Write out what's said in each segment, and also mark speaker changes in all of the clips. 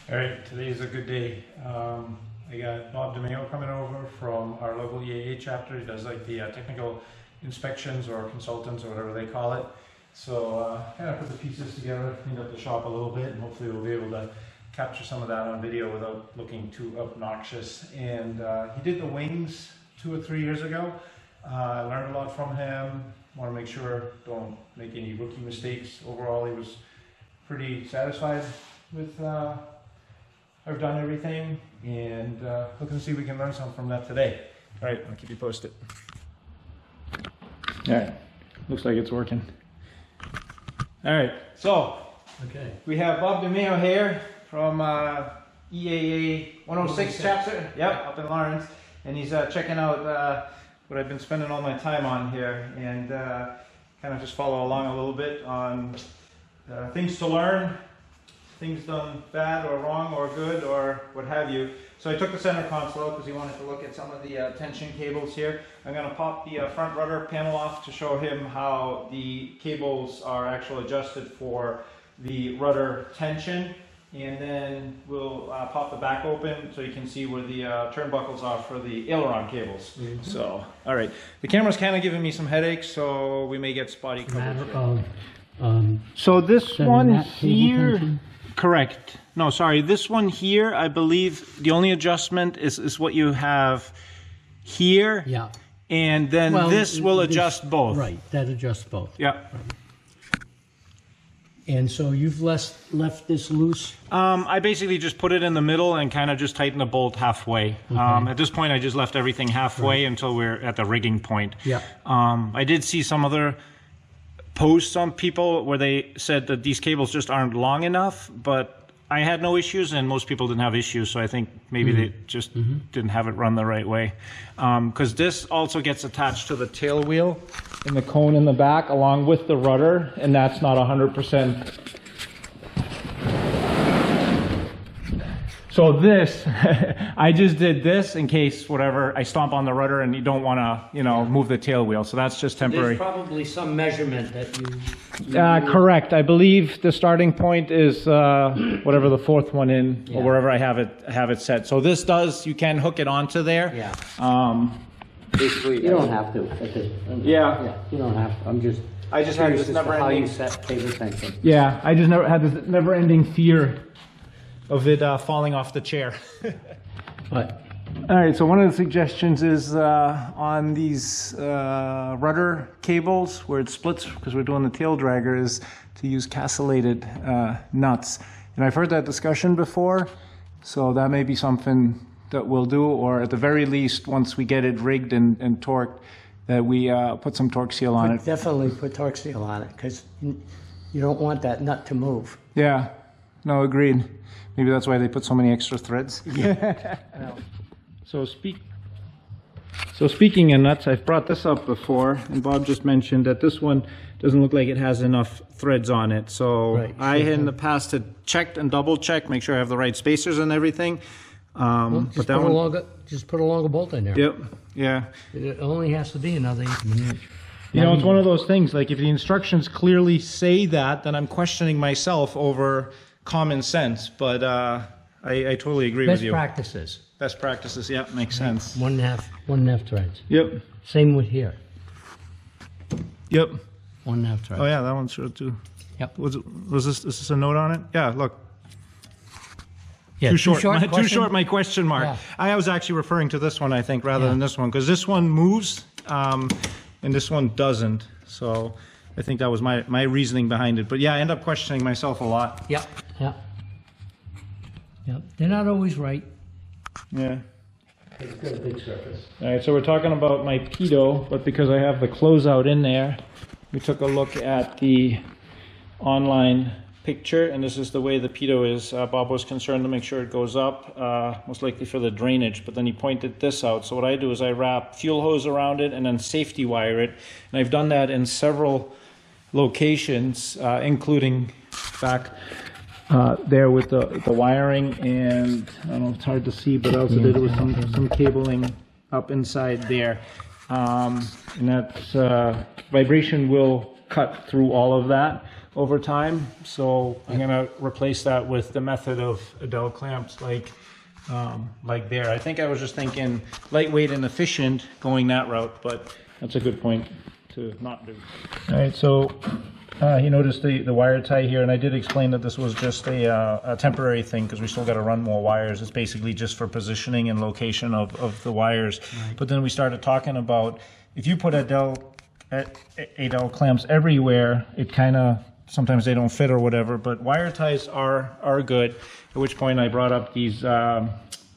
Speaker 1: All right, today is a good day. I got Bob DiMeo coming over from our local EAA chapter. He does like the technical inspections or consultants or whatever they call it. So kind of put the pieces together, cleaned up the shop a little bit, and hopefully we'll be able to capture some of that on video without looking too obnoxious. And he did the wings 2 or 3 years ago. I learned a lot from him. Want to make sure don't make any rookie mistakes. Overall, he was pretty satisfied with I've done everything, and looking to see if we can learn something from that today. All right, I'll keep you posted. All right, looks like it's working. All right, so we have Bob DiMeo here from EAA 106 chapter, up in Lawrence, and he's checking out what I've been spending all my time on here, and kind of just follow along a little bit on things to learn. Things done bad or wrong or good or what have you. So I took the center console because he wanted to look at some of the tension cables here. I'm going to pop the front rudder panel off to show him how the cables are actually adjusted for the rudder tension. And then we'll pop the back open so you can see where the turnbuckles are for the aileron cables. So, all right. The camera's kind of giving me some headaches, so we may get spotty coverage. So this one here... Correct. No, sorry. This one here, I believe the only adjustment is what you have here. Yeah. And then this will adjust both.
Speaker 2: Right. That adjusts both.
Speaker 1: Yeah.
Speaker 2: Right. And so you've left this loose?
Speaker 1: I basically just put it in the middle and kind of just tighten the bolt halfway. Okay. At this point, I just left everything halfway until we're at the rigging point. Yeah. I did see some other posts on people where they said that these cables just aren't long enough, but I had no issues and most people didn't have issues, so I think maybe they just didn't have it run the right way. Because this also gets attached to the tail wheel and the cone in the back along with the rudder, and that's not 100%. So this, I just did this in case whatever, I stomp on the rudder and you don't want to, move the tail wheel. So that's just temporary.
Speaker 2: There's probably some measurement that you
Speaker 1: correct. I believe the starting point is whatever the fourth one in, or wherever I have it set. So this does, you can hook it onto there.
Speaker 2: Yeah.
Speaker 1: Basically,
Speaker 2: you don't have to.
Speaker 1: Yeah.
Speaker 2: You don't have to.
Speaker 1: I just had this never-ending.
Speaker 2: How you set cable tension.
Speaker 1: Yeah, I just never had this never-ending fear of it falling off the chair.
Speaker 2: What?
Speaker 1: All right, so one of the suggestions is on these rudder cables where it splits, because we're doing the tail dragger, is to use castellated nuts. And I've heard that discussion before, so that may be something that we'll do, or at the very least, once we get it rigged and torqued, that we put some torque seal on it.
Speaker 2: Definitely put torque seal on it, because you don't want that nut to move.
Speaker 1: Yeah, no, agreed. Maybe that's why they put so many extra threads.
Speaker 2: Yeah.
Speaker 1: So speaking of nuts, I've brought this up before, and Bob just mentioned that this one doesn't look like it has enough threads on it. So I in the past had checked and double checked, make sure I have the right spacers and everything.
Speaker 2: But that one, just put a longer bolt in there.
Speaker 1: Yep. Yeah.
Speaker 2: It only has to be another inch.
Speaker 1: It's one of those things, like if the instructions clearly say that, then I'm questioning myself over common sense, but I totally agree with you. Best practices, yeah, makes sense.
Speaker 2: 1.5 threads.
Speaker 1: Yep.
Speaker 2: Same with here.
Speaker 1: Yep.
Speaker 2: 1.5 threads.
Speaker 1: Oh yeah, that one's short too.
Speaker 2: Yep.
Speaker 1: Was this a note on it? Yeah, look.
Speaker 2: Yeah,
Speaker 1: too short, my question mark.
Speaker 2: Yeah.
Speaker 1: I was actually referring to this one, I think, rather than this one, because this one moves, and this one doesn't. So I think that was my reasoning behind it. But yeah, I end up questioning myself a lot.
Speaker 2: Yep. They're not always right.
Speaker 1: Yeah.
Speaker 2: It's got a big surface.
Speaker 1: All right, so we're talking about my pitot, but because I have the closeout in there, we took a look at the online picture, and this is the way the pitot is. Bob was concerned to make sure it goes up, most likely for the drainage, but then he pointed this out. So what I do is I wrap fuel hose around it and then safety wire it, and I've done that in several locations, including back there with the wiring, and I don't know if it's hard to see, but I also did it with some cabling up inside there. And that vibration will cut through all of that over time. So I'm gonna replace that with the method of Adele clamps like there. I think I was just thinking lightweight and efficient going that route, but that's a good point to not do. All right, so you noticed the wire tie here, and I did explain that this was just a temporary thing because we still got to run more wires. It's basically just for positioning and location of the wires. Right. But then we started talking about if you put Adele clamps everywhere, it kind of sometimes they don't fit or whatever. But wire ties are good. At which point I brought up these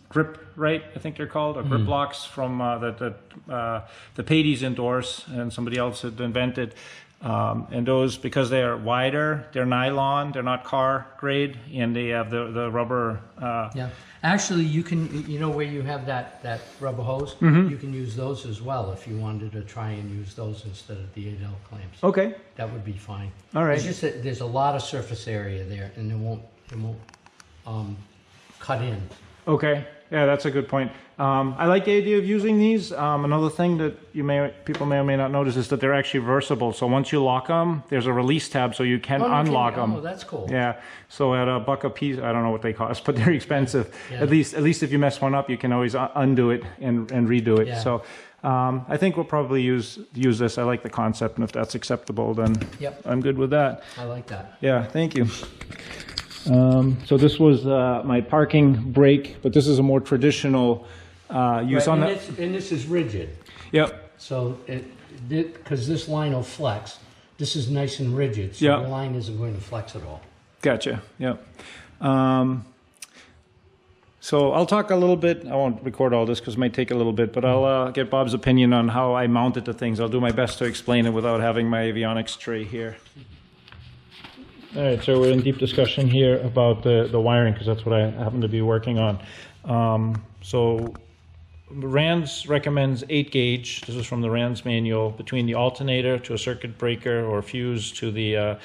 Speaker 1: grip, right? I think they're called, or grip blocks from the Pades endorse and somebody else had invented. And those, because they are wider, they're nylon, they're not car grade, and they have the rubber.
Speaker 2: Yeah, actually, you can, you know, where you have that rubber hose, you can use those as well if you wanted to try and use those instead of the Adele clamps. Okay, that would be fine. All right. It's just that there's a lot of surface area there, and it won't cut in. Okay. Yeah, that's a good point. I like the idea of using these. Another thing that people may or may not notice is that they're actually reversible. So once you lock them, there's a release tab so you can unlock them. Oh, that's cool. Yeah. So at $1 a piece, I don't know what they cost, but they're expensive. Yeah. At least if you mess one up, you can always undo it and redo it. Yeah. So I think we'll probably use this. I like the concept, and if that's acceptable, then I'm good with that. I like that. Yeah. Thank you. So this was my parking brake, but this is a more traditional use on that. And this is rigid. Yep. So because this line will flex, this is nice and rigid, so the line isn't going to flex at all. Gotcha. Yep. So I'll talk a little bit. I won't record all this because it might take a little bit, but I'll get Bob's opinion on how I mounted the things. I'll do my best to explain it without having my avionics tray here. All right, so we're in deep discussion here about the wiring because that's what I happen to be working on. So RANS recommends 8 gauge. This is from the RANS manual, between the alternator to a circuit breaker or fuse to the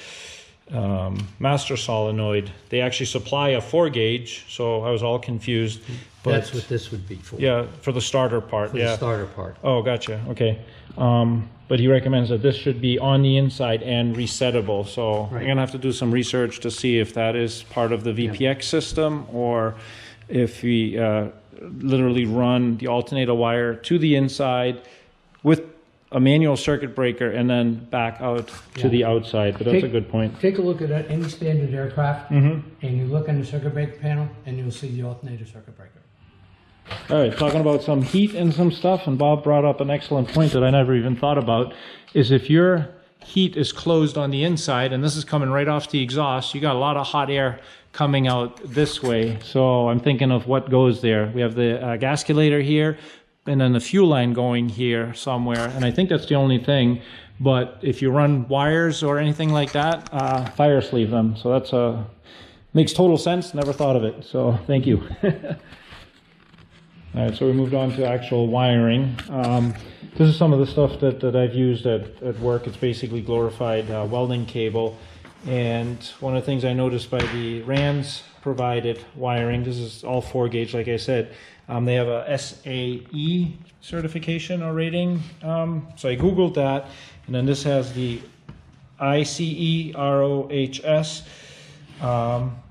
Speaker 2: master solenoid. They actually supply a 4 gauge, so I was all confused. But that's what this would be for. Yeah, for the starter part. For the starter part. Oh, gotcha. Okay. But he recommends that this should be on the inside and resettable. So I'm going to have to do some research to see if that is part of the VPX system, or if we literally run the alternator wire to the inside with a manual circuit breaker and then back out to the outside. But that's a good point. Take a look at any standard aircraft, and you look on the circuit breaker panel, and you'll see the alternator circuit breaker. All right, talking about some heat and some stuff, and Bob brought up an excellent point that I never even thought about, is if your heat is closed on the inside, and this is coming right off the exhaust, you got a lot of hot air coming out this way. So I'm thinking of what goes there. We have the gasculator here, and then the fuel line going here somewhere, and I think that's the only thing. But if you run wires or anything like that, fire sleeve them. So that's makes total sense. Never thought of it. So thank you. All right, so we moved on to actual wiring. This is some of the stuff that I've used at work. It's basically glorified welding cable. And one of the things I noticed by the RANS provided wiring, this is all 4 gauge, like I said, they have a SAE certification or rating. So I Googled that, and then this has the ICE-ROHS.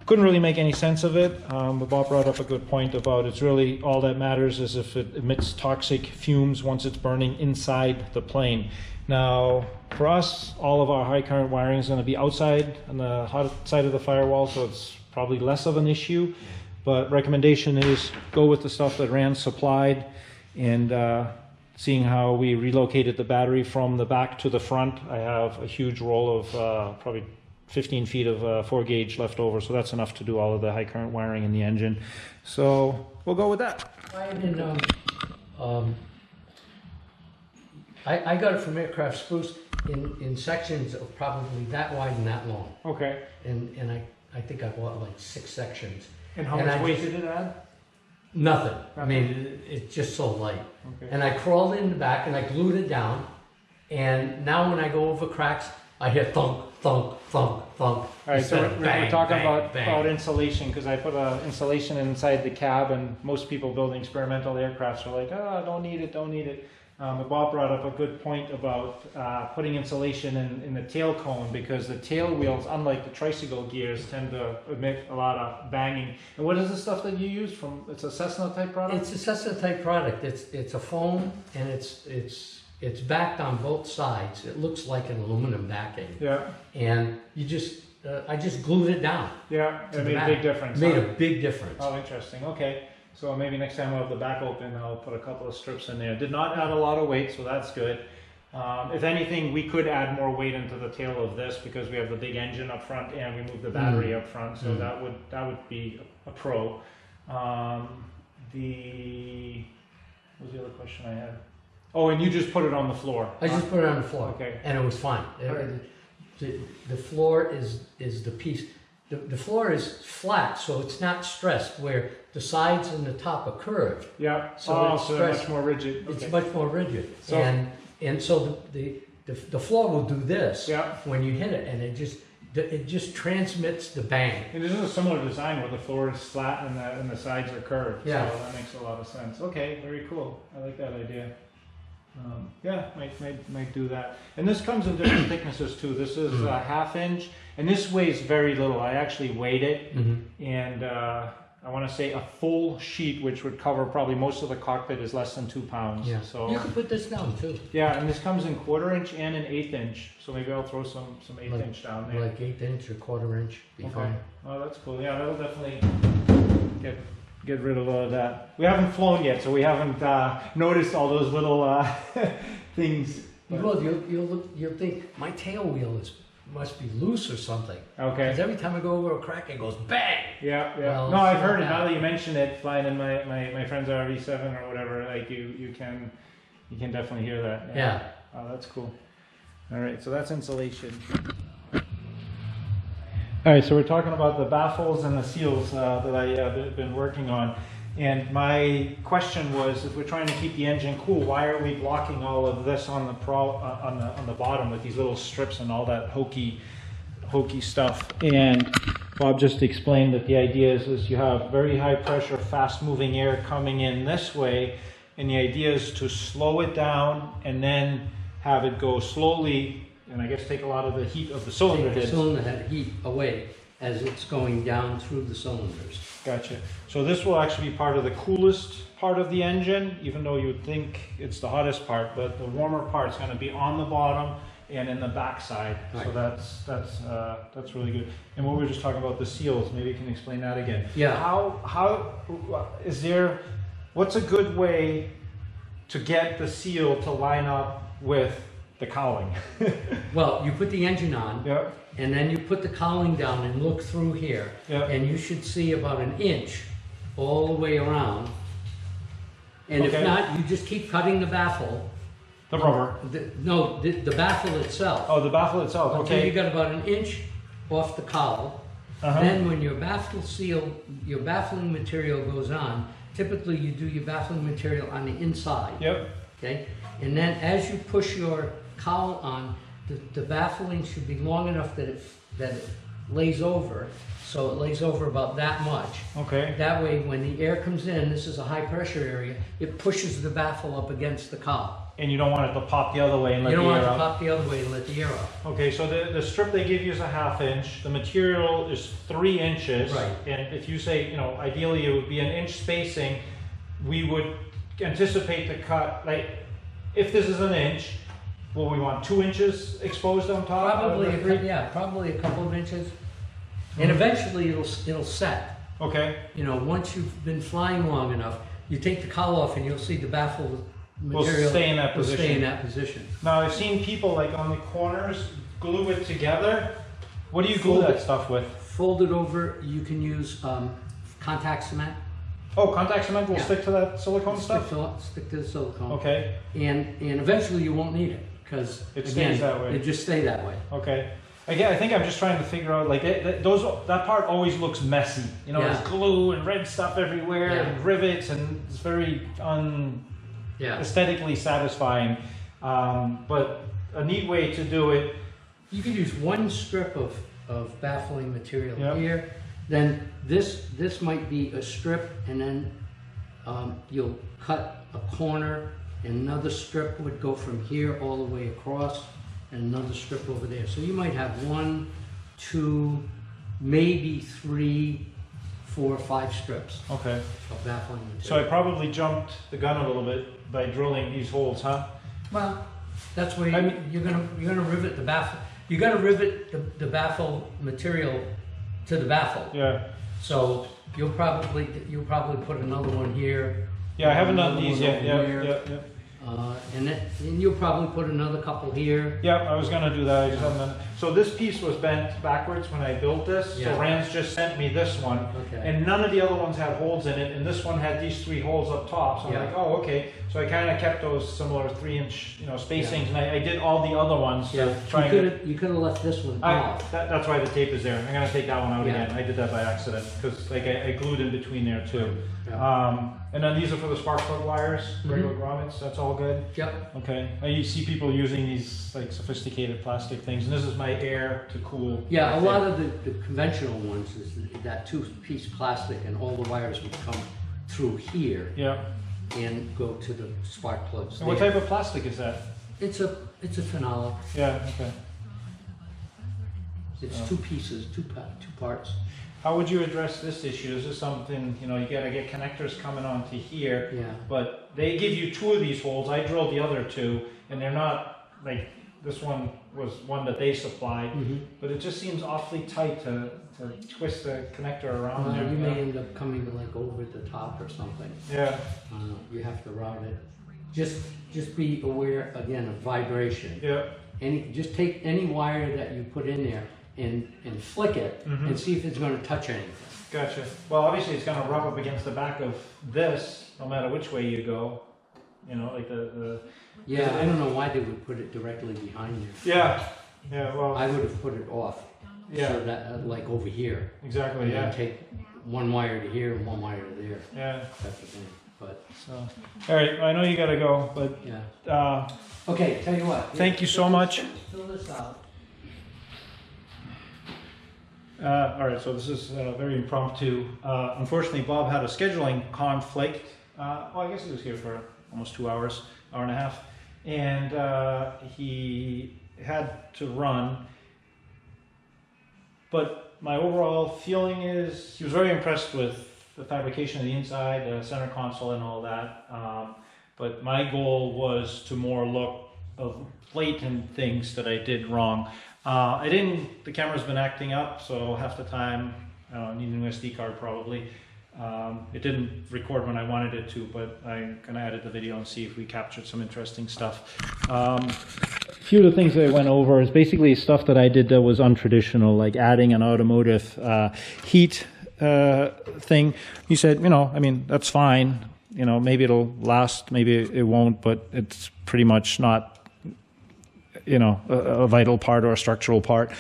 Speaker 2: Couldn't really make any sense of it, but Bob brought up a good point about it's really all that matters is if it emits toxic fumes once it's burning inside the plane. Now, for us, all of our high current wiring is going to be outside on the hot side of the firewall, so it's probably less of an issue. But recommendation is go with the stuff that RANS supplied, and seeing how we relocated the battery from the back to the front, I have a huge roll of probably 15 feet of 4 gauge left over, so that's enough to do all of the high current wiring in the engine. So we'll go with that. I got it from Aircraft Spruce in sections of probably that wide and that long. Okay. And I think I bought like 6 sections. And how much weight did it add? Nothing. I mean, it's just so light. Okay. And I crawled in the back and I glued it down. And now when I go over cracks, I hear thunk, thunk, thunk, thunk. All right, so we're talking about insulation, because I put insulation inside the cab, and most people building experimental aircrafts are like, oh, don't need it, don't need it. But Bob brought up a good point about putting insulation in the tail cone, because the tail wheels, unlike the tricycle gears, tend to emit a lot of banging. And what is the stuff that you use from? It's a Cessna type product.
Speaker 3: It's a Cessna type product. It's a foam, and it's backed on both sides. It looks like an aluminum backing.
Speaker 2: Yeah.
Speaker 3: And you just I just glued it down.
Speaker 2: Yeah, it made a big difference.
Speaker 3: Made a big difference.
Speaker 2: Oh, interesting. Okay. So maybe next time we'll have the back open, I'll put a couple of strips in there. Did not add a lot of weight, so that's good. If anything, we could add more weight into the tail of this because we have the big engine up front and we move the battery up front, so that would be a pro. What was the other question I had? Oh, and you just put it on the floor.
Speaker 3: I just put it on the floor.
Speaker 2: Okay.
Speaker 3: And it was fine. The floor is the piece. The floor is flat, so it's not stressed, where the sides and the top are curved.
Speaker 2: Yeah,
Speaker 3: so
Speaker 2: so they're much more rigid.
Speaker 3: It's
Speaker 2: Okay.
Speaker 3: much more rigid.
Speaker 2: So,
Speaker 3: and so the floor will do this
Speaker 2: yeah.
Speaker 3: when you hit it, and it just transmits the bang.
Speaker 2: And this is a similar design where the floor is flat and the sides are curved.
Speaker 3: Yeah.
Speaker 2: So that makes a lot of sense. Okay, very cool. I like that idea. Yeah, might do that. And this comes in different thicknesses too. This is a 1/2 inch, and this weighs very little. I actually weighed it, and I want to say a full sheet, which would cover probably most of the cockpit, is less than 2 pounds.
Speaker 3: Yeah.
Speaker 2: So
Speaker 3: You could put this down too.
Speaker 2: yeah, and this comes in 1/4 inch and an 1/8 inch. So maybe I'll throw some 1/8 inch down there.
Speaker 3: Like 1/8 inch or 1/4 inch. Be
Speaker 2: Okay.
Speaker 3: fine.
Speaker 2: Oh, that's cool. Yeah, that'll definitely get rid of all of that. We haven't flown yet, so we haven't noticed all those little things.
Speaker 3: Well, you'll think my tail wheel must be loose or something.
Speaker 2: Okay.
Speaker 3: Because every time I go over a crack, it goes bang.
Speaker 2: Yeah, yeah.
Speaker 3: Well,
Speaker 2: No, I've
Speaker 3: it's
Speaker 2: heard it.
Speaker 3: not
Speaker 2: Now
Speaker 3: that.
Speaker 2: that you mention it, flying in my friend's RV7 or whatever, like you can definitely hear that.
Speaker 3: Yeah.
Speaker 2: Oh, that's cool. All right, so that's insulation. All right, so we're talking about the baffles and the seals that I've been working on. And my question was, if we're trying to keep the engine cool, why are we blocking all of this on the bottom with these little strips and all that hokey stuff? And Bob just explained that the idea is you have very high pressure, fast moving air coming in this way, and the idea is to slow it down and then have it go slowly, and I guess take a lot of the heat of the cylinder
Speaker 3: Take the
Speaker 2: heads.
Speaker 3: cylinder head heat away as it's going down through the cylinders.
Speaker 2: Gotcha. So this will actually be part of the coolest part of the engine, even though you would think it's the hottest part, but the warmer part's going to be on the bottom and in the backside.
Speaker 3: Right.
Speaker 2: So that's really good. And what we were just talking about, the seals, maybe you can explain that again.
Speaker 3: Yeah.
Speaker 2: What's a good way to get the seal to line up with the cowling?
Speaker 3: Well, you put the engine on,
Speaker 2: Yeah.
Speaker 3: and then you put the cowling down and look through here,
Speaker 2: Yeah.
Speaker 3: and you should see about 1 inch all the way around. And
Speaker 2: Okay.
Speaker 3: if not, you just keep cutting the baffle.
Speaker 2: The rubber.
Speaker 3: The baffle itself.
Speaker 2: Oh, the baffle itself.
Speaker 3: Until you
Speaker 2: Okay.
Speaker 3: got about 1 inch off the cowl.
Speaker 2: Uh-huh.
Speaker 3: Then when your your baffling material goes on, typically you do your baffling material on the inside.
Speaker 2: Yep.
Speaker 3: Okay? And then as you push your cowl on, the baffling should be long enough that it lays over. So it lays over about that much.
Speaker 2: Okay.
Speaker 3: That way, when the air comes in, this is a high pressure area, it pushes the baffle up against the cowl.
Speaker 2: And you don't want it to pop the other way and let
Speaker 3: You don't
Speaker 2: the
Speaker 3: want
Speaker 2: air
Speaker 3: it to
Speaker 2: out.
Speaker 3: pop the other way and let the air out.
Speaker 2: Okay, so the strip they give you is a 1/2 inch. The material is 3 inches.
Speaker 3: Right.
Speaker 2: And if you say, ideally it would be 1 inch spacing, we would anticipate to cut, like, if this is 1 inch, will we want 2 inches exposed on top?
Speaker 3: Probably,
Speaker 2: of the 3?
Speaker 3: probably a couple of inches. And eventually it'll set.
Speaker 2: Okay.
Speaker 3: Once you've been flying long enough, you take the cowl off and you'll see the baffle
Speaker 2: Will
Speaker 3: material
Speaker 2: stay in that
Speaker 3: will stay
Speaker 2: position.
Speaker 3: in that position.
Speaker 2: Now I've seen people like on the corners glue it together. What do you glue
Speaker 3: Fold
Speaker 2: that
Speaker 3: it.
Speaker 2: stuff with?
Speaker 3: Fold it over, you can use contact cement.
Speaker 2: Oh, contact cement will
Speaker 3: Yeah.
Speaker 2: stick to that silicone stuff?
Speaker 3: Stick to the silicone.
Speaker 2: Okay.
Speaker 3: And eventually you won't need it, because
Speaker 2: It stays that way.
Speaker 3: it just stay that way.
Speaker 2: Okay. Again, I think I'm just trying to figure out, like, that part always looks messy.
Speaker 3: Yeah.
Speaker 2: There's glue and red stuff everywhere
Speaker 3: Yeah.
Speaker 2: and rivets, and it's very
Speaker 3: Yeah.
Speaker 2: aesthetically satisfying. But a neat way to do it.
Speaker 3: You could use one strip of baffling material
Speaker 2: Yeah.
Speaker 3: here. Then this might be a strip, and then you'll cut a corner and another strip would go from here all the way across, and another strip over there. So you might have 1, 2, maybe 3, 4, 5 strips
Speaker 2: Okay.
Speaker 3: of baffling material.
Speaker 2: So I probably jumped the gun a little bit by drilling these holes, huh?
Speaker 3: Well, that's where
Speaker 2: I mean-
Speaker 3: you're gonna rivet the baffle. You gotta rivet the baffle material to the baffle.
Speaker 2: Yeah.
Speaker 3: So you'll probably put another one here.
Speaker 2: Yeah, I haven't done
Speaker 3: another
Speaker 2: these
Speaker 3: one
Speaker 2: yet.
Speaker 3: over
Speaker 2: Yeah,
Speaker 3: here,
Speaker 2: yeah.
Speaker 3: and you'll probably put another couple here.
Speaker 2: Yeah, I was gonna do that. I just haven't done it. So this piece was bent backwards when I built this.
Speaker 3: Yeah.
Speaker 2: So RANS just sent me this one,
Speaker 3: Okay.
Speaker 2: and none of the other ones had holes in it, and this one had these 3 holes up top. So I'm
Speaker 3: Yeah.
Speaker 2: like, oh, okay. So I kind of kept those similar 3-inch, spacings, and I did all the other ones to
Speaker 3: Yeah,
Speaker 2: try and get.
Speaker 3: you could have left this one off.
Speaker 2: That's why the tape is there. I'm gonna take that one out
Speaker 3: Yeah.
Speaker 2: again. I did that by accident because like I glued in between there too.
Speaker 3: Yeah.
Speaker 2: And then these are for the spark plug wires, regular
Speaker 3: Mhm.
Speaker 2: grommets. That's all good.
Speaker 3: Yep.
Speaker 2: Okay. You see people using these like sophisticated plastic things, and this is my air to cool.
Speaker 3: Yeah, a lot of the conventional ones is that 2-piece plastic, and all the wires would come through here
Speaker 2: Yeah.
Speaker 3: and go to the spark plugs.
Speaker 2: And what
Speaker 3: there.
Speaker 2: type of plastic is that?
Speaker 3: It's a phenolic.
Speaker 2: Yeah. Okay.
Speaker 3: It's
Speaker 2: Oh.
Speaker 3: 2 pieces, two parts.
Speaker 2: How would you address this issue? Is this something you gotta get connectors coming onto here?
Speaker 3: Yeah.
Speaker 2: But they give you 2 of these holes. I drilled the other 2, and they're not like this one was one that they supplied.
Speaker 3: Mm-hmm.
Speaker 2: But it just seems awfully tight to twist the connector around there.
Speaker 3: You may end up coming like over the top or something.
Speaker 2: Yeah.
Speaker 3: You have to route it. Just be aware again of vibration.
Speaker 2: Yeah.
Speaker 3: Just take any wire that you put in there and flick it
Speaker 2: Mhm.
Speaker 3: and see if it's going to touch anything.
Speaker 2: Gotcha. Well, obviously it's gonna rub up against the back of this, no matter which way you go. Like the.
Speaker 3: Yeah, I don't know why they would put it directly behind there.
Speaker 2: Yeah. Yeah. Well.
Speaker 3: I would have put it off.
Speaker 2: Yeah.
Speaker 3: So that like over here.
Speaker 2: Exactly.
Speaker 3: And
Speaker 2: Yeah.
Speaker 3: then take one wire to here and one wire to there.
Speaker 2: Yeah.
Speaker 3: Type of thing. But
Speaker 2: So. All right. I know you gotta go, but.
Speaker 3: yeah. Okay. Tell you what.
Speaker 2: Thank you so much.
Speaker 3: Fill this out.
Speaker 2: All right, so this is very impromptu. Unfortunately, Bob had a scheduling conflict. I guess he was here for almost 2 hours, hour and a half, and he had to run. But my overall feeling is he was very impressed with the fabrication of the inside, the center console, and all that. But my goal was to more look of blatant things that I did wrong. The camera's been acting up, so half the time, I need a new SD card probably. It didn't record when I wanted it to, but I'm gonna edit the video and see if we captured some interesting stuff. A few of the things that I went over is basically stuff that I did that was untraditional, like adding an automotive heat thing. He said, that's fine. Maybe it'll last, maybe it won't, but it's pretty much not a vital part or a structural part.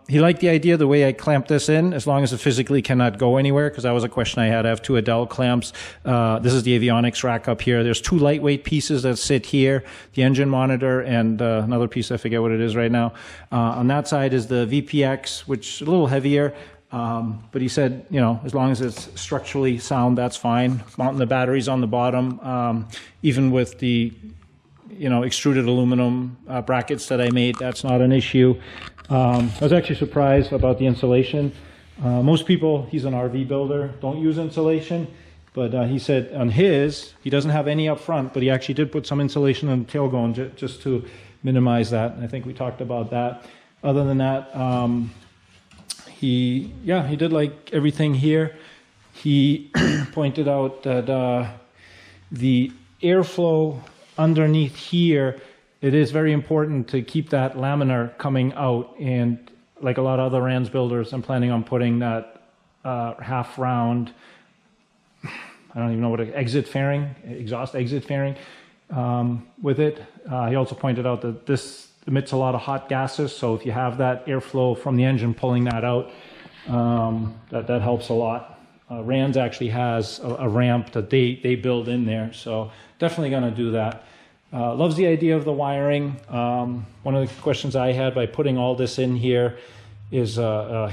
Speaker 2: He liked the idea, the way I clamped this in, as long as it physically cannot go anywhere, because that was a question I had. I have 2 Adele clamps. This is the avionics rack up here. There's 2 lightweight pieces that sit here, the engine monitor and another piece, I forget what it is right now. On that side is the VPX, which is a little heavier. But he said, as long as it's structurally sound, that's fine. Mounting the batteries on the bottom, even with the extruded aluminum brackets that I made, that's not an issue. I was actually surprised about the insulation. Most people, he's an RV builder, don't use insulation, but he said on his, he doesn't have any up front, but he actually did put some insulation on the tailbone just to minimize that. And I think we talked about that. Other than that, he did like everything here. He pointed out that the airflow underneath here, it is very important to keep that laminar coming out, and like a lot of other RANS builders, I'm planning on putting that half round, I don't even know what, exhaust exit fairing with it. He also pointed out that this emits a lot of hot gases, so if you have that airflow from the engine pulling that out, that helps a lot. RANS actually has a ramp that they build in there, so definitely going to do that. Loves the idea of the wiring. One of the questions I had by putting all this in here, is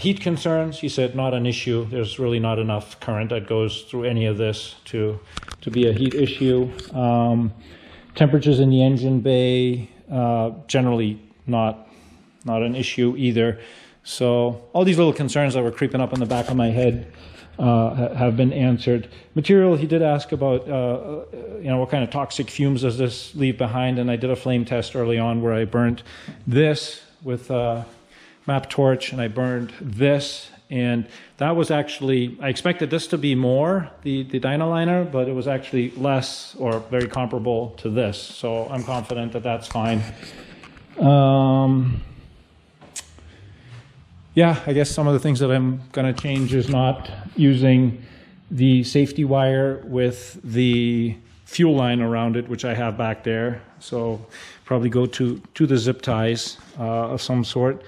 Speaker 2: heat concerns. He said not an issue. There's really not enough current that goes through any of this to be a heat issue. Temperatures in the engine bay, generally not an issue either. So all these little concerns that were creeping up in the back of my head have been answered. Material, he did ask about, what kind of toxic fumes does this leave behind? And I did a flame test early on where I burned this with MAP torch, and I burned this, and that was actually, I expected this to be more, the Dynaliner, but it was actually less or very comparable to this. So I'm confident that that's fine. Yeah, I guess some of the things that I'm going to change is not using the safety wire with the fuel line around it, which I have back there. So probably go to the zip ties of some sort.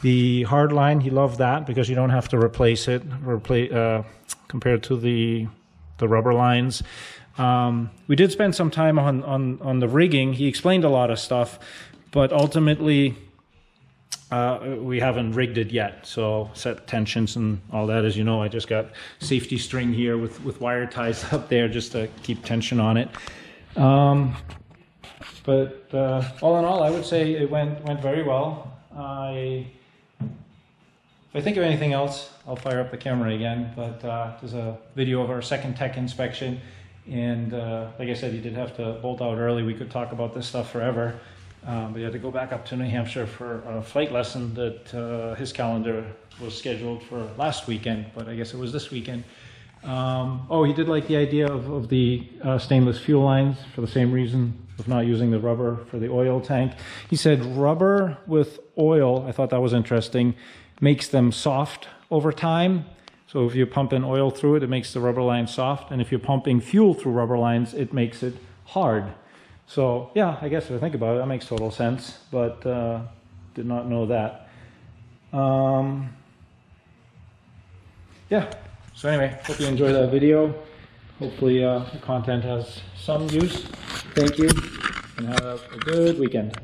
Speaker 2: The hard line, he loved that because you don't have to replace it compared to the rubber lines. We did spend some time on the rigging. He explained a lot of stuff, but ultimately we haven't rigged it yet. So set tensions and all that. As you know, I just got safety string here with wire ties up there just to keep tension on it. But all in all, I would say it went very well. If I think of anything else, I'll fire up the camera again, but there's a video of our second tech inspection, and like I said, he did have to bolt out early. We could talk about this stuff forever, but he had to go back up to New Hampshire for a flight lesson that his calendar was scheduled for last weekend, but I guess it was this weekend. He did like the idea of the stainless fuel lines for the same reason of not using the rubber for the oil tank. He said rubber with oil, I thought that was interesting, makes them soft over time. So if you pump in oil through it, it makes the rubber line soft. And if you're pumping fuel through rubber lines, it makes it hard. So yeah, I guess if I think about it, that makes total sense, but did not know that. Yeah, so anyway, hope you enjoyed that video. Hopefully the content has some use. Thank you, and have a good weekend.